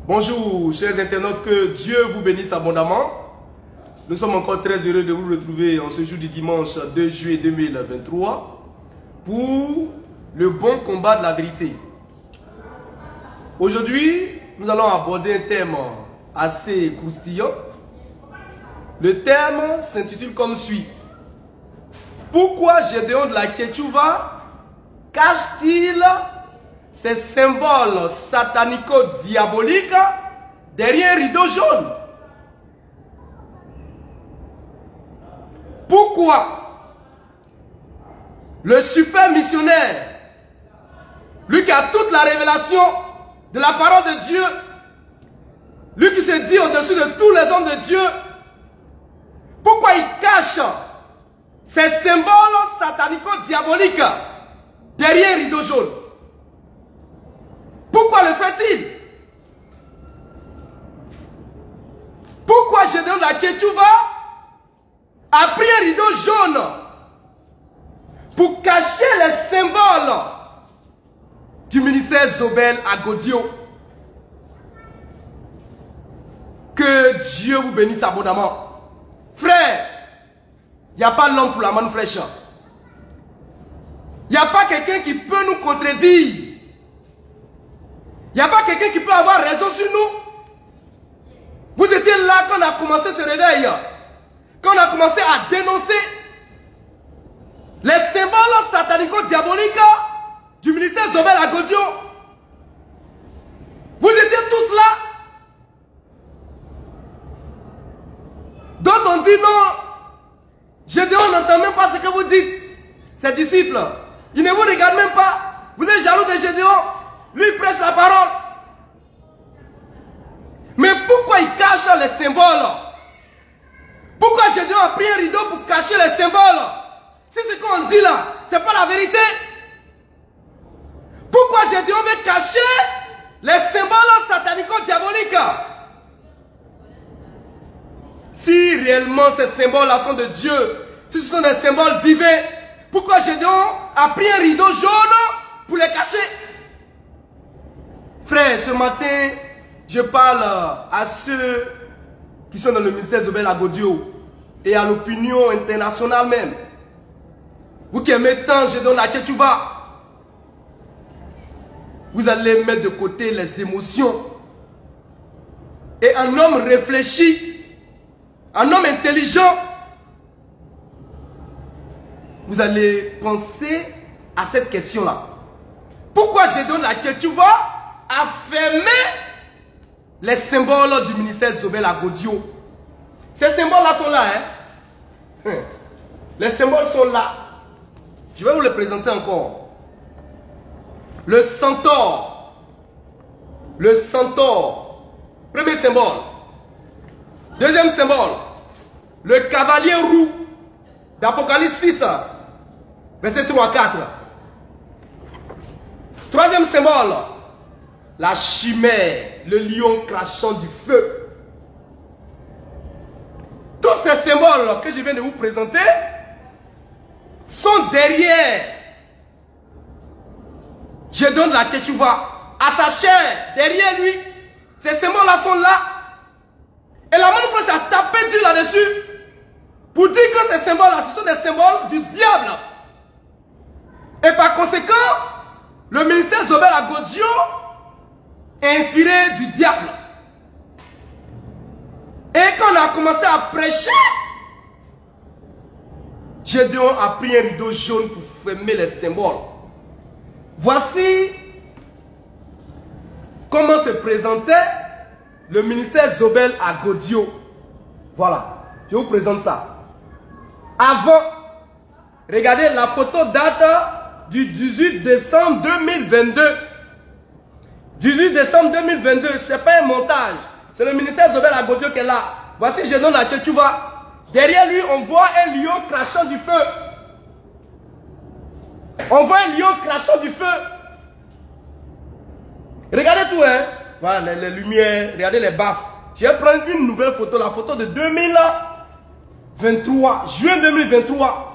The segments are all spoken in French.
Bonjour chers internautes, que Dieu vous bénisse abondamment. Nous sommes encore très heureux de vous retrouver en ce jour du dimanche 2 juillet 2023 pour le bon combat de la vérité. Aujourd'hui, nous allons aborder un thème assez croustillant. Le thème s'intitule comme suit. Pourquoi Gédéon de la Ketchouva cache-t-il ces symboles satanico-diaboliques derrière un rideau jaune? Pourquoi le super missionnaire, lui qui a toute la révélation de la parole de Dieu, lui qui se dit au-dessus de tous les hommes de Dieu, pourquoi il cache ces symboles satanico-diaboliques derrière un rideau jaune? Pourquoi le fait-il? Pourquoi Gédéon de la Ketchouva a pris un rideau jaune pour cacher les symboles du ministère Zobel à Godio? Que Dieu vous bénisse abondamment. Frère, il n'y a pas l'homme pour la manne fraîche. Il n'y a pas quelqu'un qui peut nous contredire. Il n'y a pas quelqu'un qui peut avoir raison sur nous. Vous étiez là quand on a commencé ce réveil. Quand on a commencé à dénoncer les symboles satanico-diaboliques du ministère Zobel à Godio. Vous étiez tous là. D'autres ont dit non. Gédéon n'entend même pas ce que vous dites. Ses disciples, ils ne vous regardent même pas. Vous êtes jaloux de Gédéon. Lui il prêche la parole. Mais pourquoi il cache les symboles? Pourquoi Gédéon a pris un rideau pour cacher les symboles? Si ce qu'on dit là, ce n'est pas la vérité. Pourquoi Gédéon veut cacher les symboles satanico-diaboliques? Si réellement ces symboles-là sont de Dieu, si ce sont des symboles divins, pourquoi Gédéon a pris un rideau jaune pour les cacher? Frère, ce matin, je parle à ceux qui sont dans le ministère Zobel à Godio et à l'opinion internationale même. Vous qui aimez tant Gédéon de la Ketchouva, vous allez mettre de côté les émotions. Et un homme réfléchi, un homme intelligent, vous allez penser à cette question-là. Pourquoi Gédéon de la Ketchouva a fermé les symboles du ministère Zobel à Godio? Ces symboles-là sont là. Hein? Les symboles sont là. Je vais vous les présenter encore. Le centaure. Le centaure. Premier symbole. Deuxième symbole. Le cavalier roux. D'Apocalypse 6. Verset 3 à 4. Troisième symbole. La chimère, le lion crachant du feu. Tous ces symboles que je viens de vous présenter sont derrière Gédéon de la Ketchouva, à sa chair, derrière lui. Ces symboles-là sont là. Et la manifeste a tapé Dieu là-dessus pour dire que ces symboles-là, ce sont des symboles du diable. Et par conséquent, le ministère Zobel à Godio inspiré du diable. Et quand on a commencé à prêcher, Gédéon a pris un rideau jaune pour fermer les symboles. Voici comment se présentait le ministère Zobel à Godio. Voilà, je vous présente ça. Avant, regardez, la photo date du 18 décembre 2022. 18 décembre 2022, ce n'est pas un montage. C'est le ministère Zobel à Godio qui est là. Voici Gédéon de la Ketchouva. Derrière lui, on voit un lion crachant du feu. On voit un lion crachant du feu. Regardez tout, hein. Voilà, les lumières, regardez les baffes. Je vais prendre une nouvelle photo, la photo de 2023, juin 2023.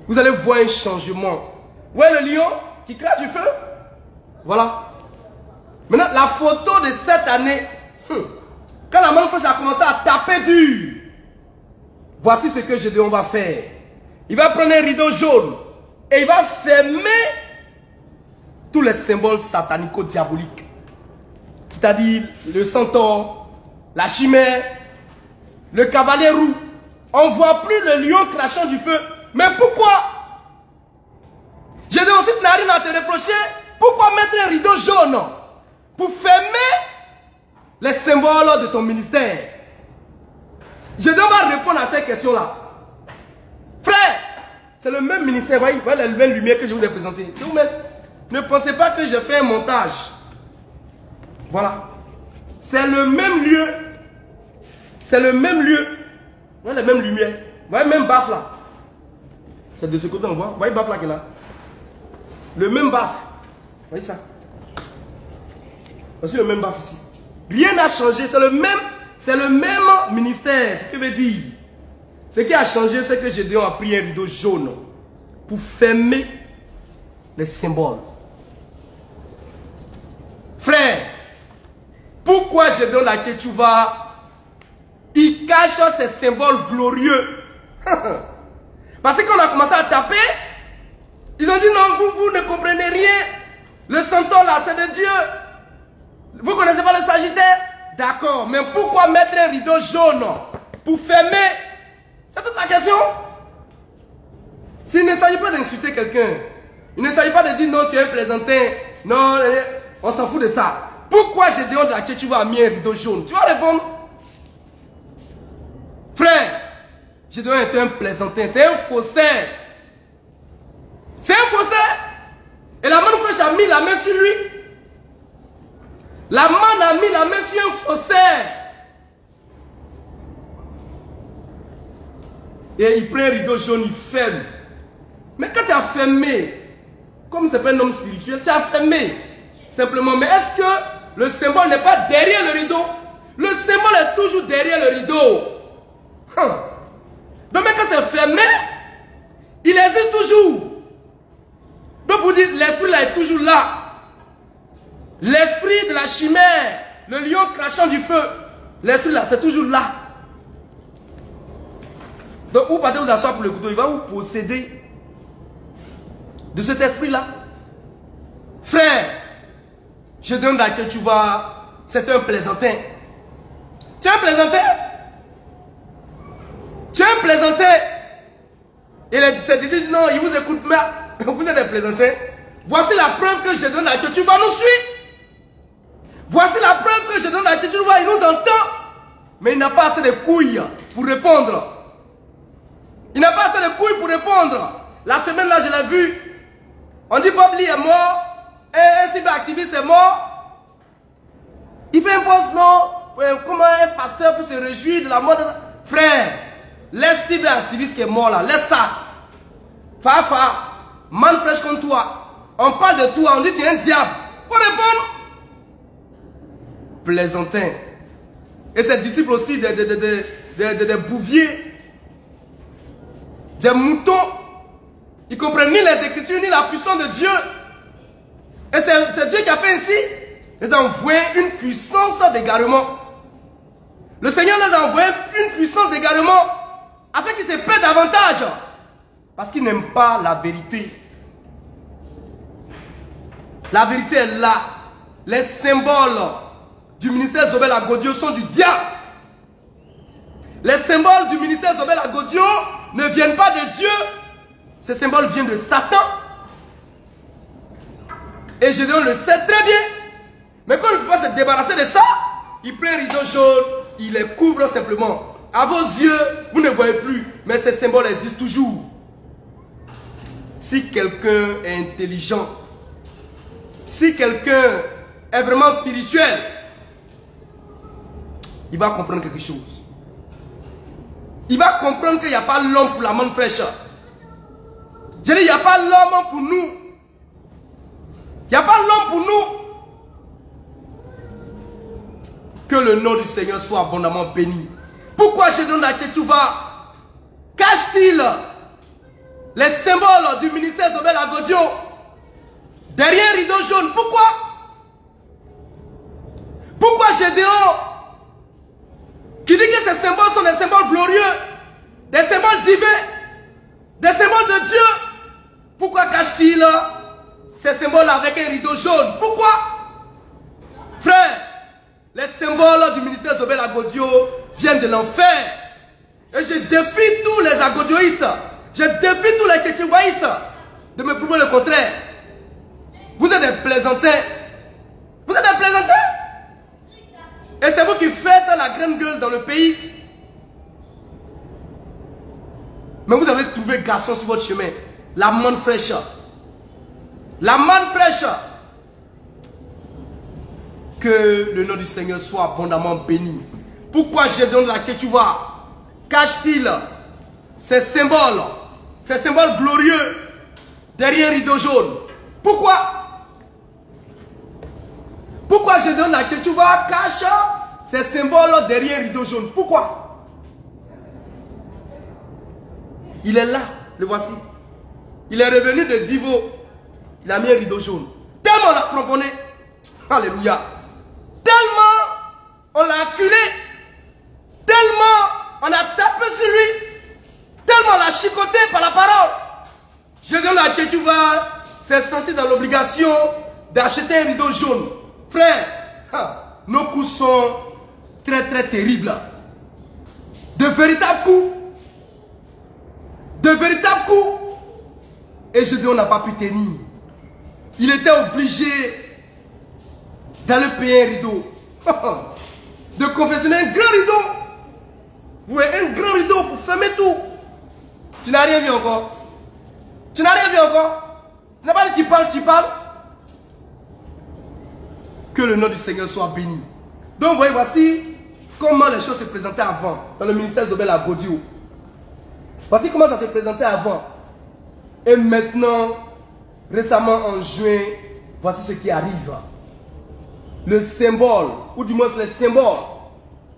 Vous allez voir un changement. Vous voyez le lion qui crache du feu? Voilà. Maintenant, la photo de cette année, quand la manne fraîche a commencé à taper dur, voici ce que Gédéon va faire. Il va prendre un rideau jaune et il va fermer tous les symboles satanico-diaboliques. C'est-à-dire le centaure, la chimère, le cavalier roux. On ne voit plus le lion crachant du feu. Mais pourquoi? Gédéon aussi n'a rien à te reprocher. Pourquoi mettre un rideau jaune pour fermer les symboles de ton ministère? Gédéon va répondre à ces questions-là. Frère, c'est le même ministère. Voyez la même lumière que je vous ai présentée. Ne pensez pas que je fais un montage. Voilà. C'est le même lieu. C'est le même lieu. Vous voyez la même lumière. Vous voyez même baffe là. C'est de ce côté on voit. Vous voyez baffe là qui est là. Le même baffe. Vous voyez ça. Voici le même baffe ici. Rien n'a changé. C'est le même ministère. Ce que veut dire. Ce qui a changé, c'est que Gédéon a pris un rideau jaune pour fermer les symboles. Frère, pourquoi Gédéon la Tchétchouva, il cache ces symboles glorieux? Parce qu'on a commencé à taper, ils ont dit non, vous ne comprenez rien. Le centaure là, c'est de Dieu. Vous ne connaissez pas le Sagittaire? D'accord, mais pourquoi mettre un rideau jaune pour fermer? C'est toute la question. S'il ne s'agit pas d'insulter quelqu'un, il ne s'agit pas de dire non, tu es un plaisantin, non, on s'en fout de ça. Pourquoi Gédéon de la Tchétchouva a mis un rideau jaune? Tu vas répondre. Frère, Gédéon est un plaisantin, c'est un faussaire. C'est un faussaire. Et la manne fraîche a mis la main sur lui. La manne a mis la main sur un faussaire. Et il prend un rideau jaune, il ferme. Mais quand tu as fermé, comme c'est pas un homme spirituel, tu as fermé. Simplement, mais est-ce que le symbole n'est pas derrière le rideau? Le symbole est toujours derrière le rideau. Donc même quand c'est fermé, il existe toujours. Donc vous dites, l'esprit là est toujours là. L'esprit de la chimère, le lion crachant du feu, l'esprit là, c'est toujours là. Donc vous partez vous asseoir pour le couteau, il va vous posséder de cet esprit-là. Frère, je donne à tu vois, c'est un plaisantin. Tu es un plaisantin? Tu es un plaisantin? Et les disciples non, ils vous écoutent, mais vous êtes un plaisantin. Voici la preuve que je donne à tu vas nous suivre. Voici la preuve que je donne à tu vas, il nous entend. Mais il n'a pas assez de couilles pour répondre. Il n'a pas assez de couilles pour répondre. La semaine là, je l'ai vu. On dit Bob Lee est mort. Un cyberactiviste est mort. Il fait un poste, non? Comment un pasteur peut se réjouir de la mort de... Frère, laisse cyberactiviste qui est mort là. Laisse ça. Fafa, man fraîche comme toi. On parle de toi, on dit tu es un diable. Faut répondre. Plaisantin. Et ses disciples aussi, des bouviers. Des moutons. Ils ne comprennent ni les Écritures, ni la puissance de Dieu. Et c'est Dieu qui a fait ainsi. Il les a envoyé une puissance d'égarement. Le Seigneur les a envoyé une puissance d'égarement afin qu'ils se paient davantage. Parce qu'ils n'aiment pas la vérité. La vérité est là. Les symboles du ministère Zobel Agodio sont du diable. Les symboles du ministère Zobel Agodio ne viennent pas de Dieu. Ces symboles viennent de Satan. Et Gédéon le sait très bien. Mais quand il ne peut pas se débarrasser de ça, il prend un rideau jaune, il les couvre simplement. À vos yeux, vous ne voyez plus, mais ces symboles existent toujours. Si quelqu'un est intelligent, si quelqu'un est vraiment spirituel, il va comprendre quelque chose. Il va comprendre qu'il n'y a pas l'homme pour la manne fraîche. Je dis, il n'y a pas l'homme pour nous. Il n'y a pas l'homme pour nous. Que le nom du Seigneur soit abondamment béni. Pourquoi Gédéon la Tchétchouva cache-t-il les symboles du ministère Zobel Agodio derrière un rideau jaune? Pourquoi? symboles divins, des symboles de Dieu. Pourquoi cache-t-il ces symboles avec un rideau jaune? Pourquoi? Frère, les symboles du ministère Zobel Agodio viennent de l'enfer. Et je défie tous les agodioïstes, je défie tous les kékévoïstes de me prouver le contraire. Vous êtes des plaisantins. Vous êtes des plaisantins. Et c'est vous qui faites la grande gueule dans le pays. Mais vous avez trouvé garçon sur votre chemin. La manne fraîche. La manne fraîche. Que le nom du Seigneur soit abondamment béni. Pourquoi Gédéon de la Kétuva cache-t-il ces symboles glorieux derrière un rideau jaune? Pourquoi? Pourquoi Gédéon de la Kétuva cache ces symboles derrière un rideau jaune? Pourquoi? Il est là, le voici. Il est revenu de Divo. Il a mis un rideau jaune. Tellement on l'a framponné. Alléluia. Tellement on l'a acculé. Tellement on a tapé sur lui. Tellement on l'a chicoté par la parole. Gédéon la Kétuva s'est senti dans l'obligation d'acheter un rideau jaune. Frère, nos coups sont très très terribles. De véritables coups. De véritables coups. Et Gédéon n'a pas pu tenir. Il était obligé d'aller payer un rideau. De confectionner un grand rideau. Oui, un grand rideau pour fermer tout. Tu n'as rien vu encore. Tu n'as rien vu encore. Tu n'as pas dit tu parles. Que le nom du Seigneur soit béni. Donc, vous voyez, voici comment les choses se présentaient avant dans le ministère Zobel Agodio. Voici comment ça se présentait avant. Et maintenant, récemment en juin, voici ce qui arrive. Le symbole, ou du moins les symboles,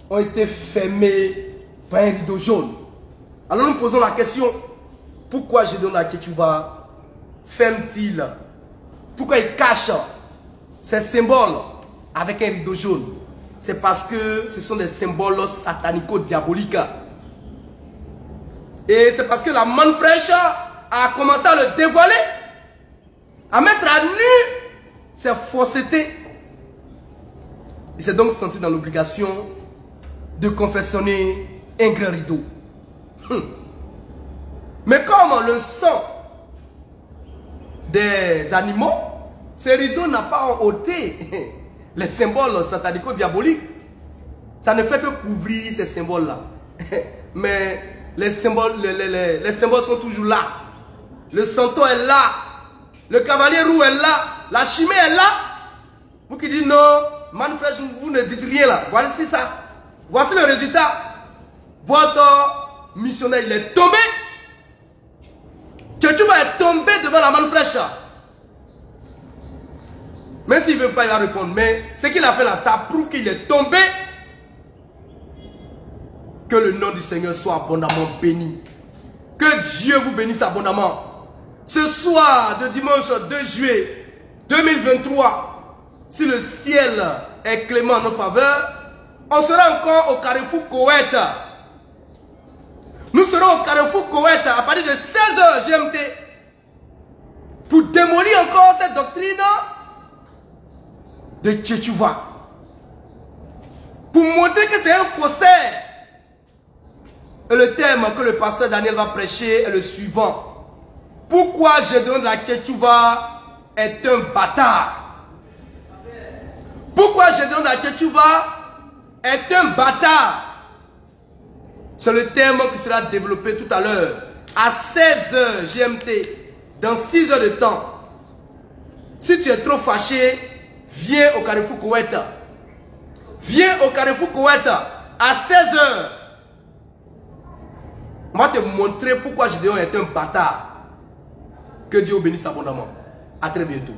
ont été fermés par un rideau jaune. Alors nous posons la question, pourquoi Gédéon la Kétuva ferme-t-il? Pourquoi il cache ces symboles avec un rideau jaune? C'est parce que ce sont des symboles satanico-diaboliques. Et c'est parce que la manne fraîche a commencé à le dévoiler, à mettre à nu ses faussetés. Il s'est donc senti dans l'obligation de confectionner un grand rideau. Mais comme le sang des animaux, ce rideau n'a pas ôté les symboles satanico-diaboliques. Ça ne fait que couvrir ces symboles-là. Mais les symboles sont toujours là. Le santo est là. Le cavalier roux est là. La chimée est là. Vous qui dites non, manifeste, vous ne dites rien là. Voici ça. Voici le résultat. Votre missionnaire, il est tombé. Tu vas être tombé devant la manne fraîche. Même s'il ne veut pas, il va répondre. Mais ce qu'il a fait là, ça prouve qu'il est tombé. Que le nom du Seigneur soit abondamment béni. Que Dieu vous bénisse abondamment. Ce soir de dimanche 2 juillet 2023, si le ciel est clément en nos faveurs, on sera encore au Carrefour Koweït. Nous serons au Carrefour Koweït à partir de 16h GMT pour démolir encore cette doctrine de Tchétchouva. Pour montrer que c'est un faussaire. Et le thème que le pasteur Daniel va prêcher est le suivant. Pourquoi Gédéon de la Kétuva est un bâtard? Pourquoi Gédéon de la Kétuva est un bâtard? C'est le thème qui sera développé tout à l'heure. À 16h GMT, dans 6 heures de temps. Si tu es trop fâché, viens au Carrefour Koweït. Viens au Carrefour Koweït à 16h. On va te montrer pourquoi Gédéon est un bâtard. Que Dieu bénisse abondamment. À très bientôt.